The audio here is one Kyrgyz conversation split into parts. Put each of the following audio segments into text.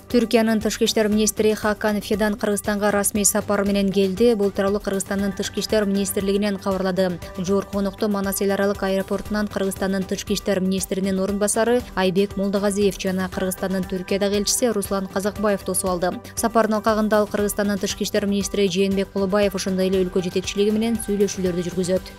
Түркиянын тышкы иштер министри Хакан Фидан Кыргызстанга расмий сапар менен келди. Бул тууралуу Кыргызстандын тышкы иштер министрлигинен кабарлады. Жогорку Конукту Манас эл аралык аэропортунан Кыргызстандын тышкы иштер министринин орун басары Айбек Молдогазиев жана Кыргызстандын Түркиядагы элчиси Руслан Казакбаев тосуп алды. Сапардын алкагында ал Кыргызстандын тышкы иштер министри Жээнбек Кулубаев ошондой эле өлкө жетекчилиги менен сүйлөшүүлөрдү жүргүзөт.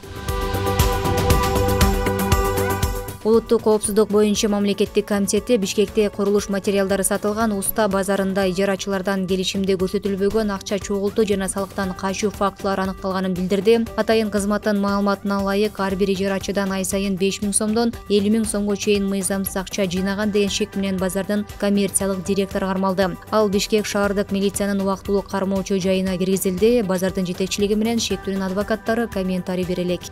Улуттук коопсуздук боюнча мамлекеттик комитети Бишкекте курулуш материалдары сатылган уста базарында ижарачылардан келишимде көрсөтүлбөгөн акча чогултуу жана салыктан качуу фактылары аныкталганын билдирди. Атайын кызматтын маалыматына ылайык ар бир ижарачыдан ай сайын 5000 сомдон 50 000 сомго чейин мыйзамсыз акча жыйнаган деген шек менен базардын коммерциялык директору кармалды. Ал Бишкек шаардык милициянын убактылуу кармоочу жайына киргизилди. Базардын жетекчилиги менен шектүүнүн адвокаттары комментарий бере элек.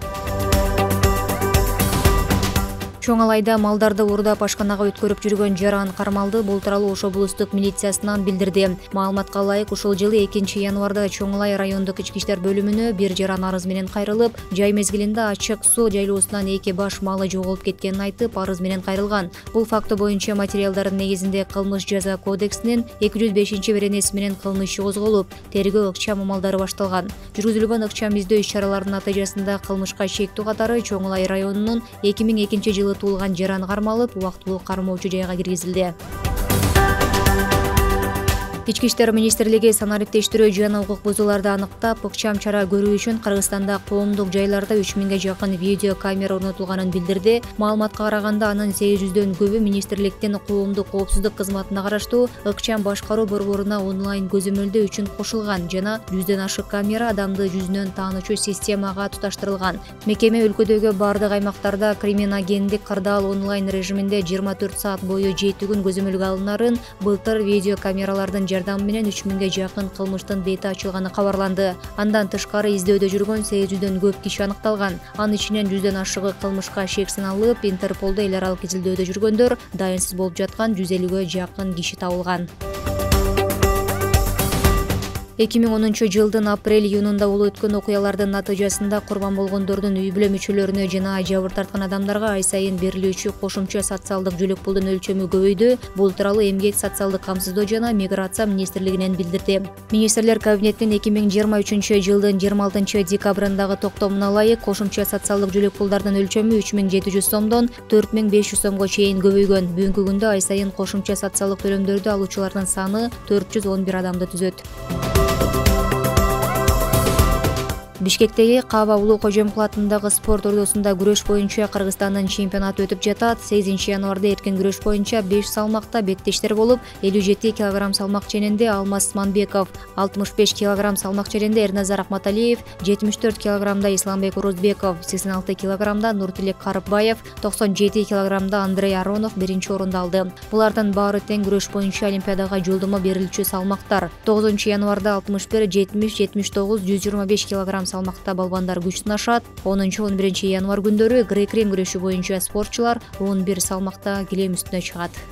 Чоң Алайда малдарды уурдап ашканага өткөрүп жүргөн жаран кармалды. Бул тууралуу Ош облустук милициясынан билдирди. Маалыматка ылайык, ушул жылы 2 январда Чоң Алай райондук ички иштер бөлүмүнө бир жаран арыз менен кайрылып, жай мезгилинде ачык суу жайлоосунан 2 баш малы жоголуп кеткенин айтып, арыз менен кайрылган. Бул факты боюнча материалдардын негизинде кылмыш жаза кодексинин 205-беренеси менен кылмыш иши козголуп, тергөө ыкчам амалдары башталган. Жүргүзүлгөн ыкчам издөө иш-чараларынын натыйжасында кылмышка шектүү катары Чоң Алай районунун 2002 жылы туулган жаран кармалып, убактылуу кармоочу жайга киргизилди. Ички иштер министрлиги санариптештирүү жана укук бузууларды аныктап, ыкчам чара көрүү үчүн Кыргызстанда коомдук жайларда 3000ге жакын видео камера орнотулганын билдирди. Маалыматка караганда анын 800дөн көбү министрликтин коомдук коопсуздук кызматына караштуу ыкчам башкаруу борборуна онлайн көзөмөлдөө үчүн кошулган жана 100дөн ашык камера адамды жүзүнөн таануучу системага туташтырылган. Мекеме өлкөдөгү бардык аймактарда криминогендик кырдаал онлайн режиминде 24 саат бою 7 күн көзөмөлгө алынарын, былтыр видео камералардын жардамы менен 3000ге жакын кылмыштын бети ачылганы кабарланды. Андан тышкары издөөдө жүргөн 800дөн көп киши аныкталган. Анын ичинен 100дөн ашыгы кылмышка шек саналып, Интерполдо эл аралык изилдөөдө жүргөндөр, дайынсыз болуп жаткан 150ге жакын киши табылган. 2010 жылдын апрель-июнунда болуп өткөн окуялардын натыйжасында курбан болгондордун үй бүлө мүчөлөрүнө жана жабыр тарткан адамдарга ай сайын берилүүчү кошумча социалдык жөлөк пулдун өлчөмү көбөйдү. Бул тууралуу Эмгек, социалдык камсыздоо жана миграция министрлигинен билдирди. Министрлер кабинетинин 2023 жылдын 26 декабрындагы токтомуна ылайык кошумча социалдык жөлөк пулдардын өлчөмү 3700 сомдон 4500 сомго чейин көбөйгөн. Бүгүнкү күндө ай сайын кошумча социалдык төлөмдөрдү алуучулардын саны 411 адамды түзөт. Бишкектеги Каба Улуу Кожомкул атындагы спорт ордосунда күрөш боюнча Кыргызстандын чемпионаты өтүп жатат. 8 январда эркин күрөш боюнча 5 салмакта беттештер болуп, 57 кг салмак ченинде Алмаз Манбеков, 65 кг салмак ченинде Эрназар Акматалиев, 74 кг Исламбек Орозбеков, 86 кг Нуртилек Карыпбаев, 97 кг Андрей Аронов биринчи орунду алды. Булардын баары тең күрөш боюнча Олимпиадага жолдомо берилчү салмактар. 9 январда 61, 70, 79, 125 кг салмакта балбандар күч сынашат. 10-11 январ күндөрү грек-рим күрөшү боюнча спортчулар 11 салмакта килем үстүнө чыгат.